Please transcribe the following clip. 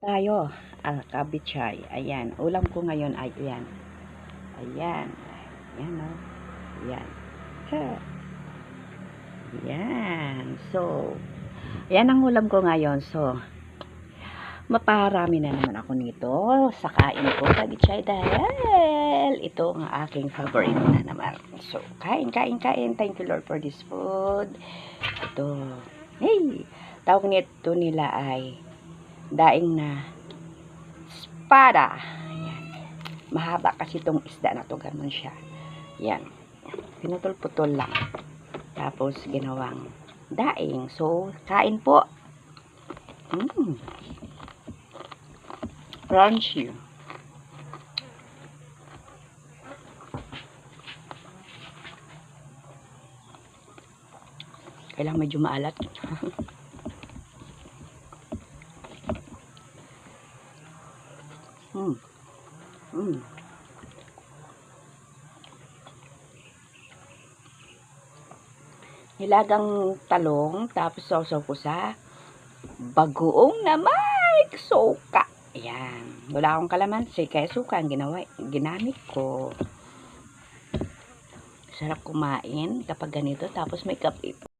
Tayo, kabitsay. Ayan, ulam ko ngayon ay ayan. Ayan. Ayan, o. Ayan. Ha. Ayan. So, ayan ang ulam ko ngayon. So, maparami na naman ako nito sa kain ko, kabitsay, dahil ito ang aking favorite na naman. So, kain. Thank you, Lord, for this food. Ito. Hey! Tawag nito nila ay daing na espada. Ayan. Mahaba kasi itong isda na to. Ganun siya. Ayan. Pinutol-putol lang. Tapos ginawang daing. So, kain po. Crunchy. Kailangan medyo maalat. Nilagang talong, tapos sausaw ko sa bagoong na may suka. Ayan. Wala akong kalamansi, kaya suka ang ginamit ko. Sarap kumain kapag ganito, tapos may kape.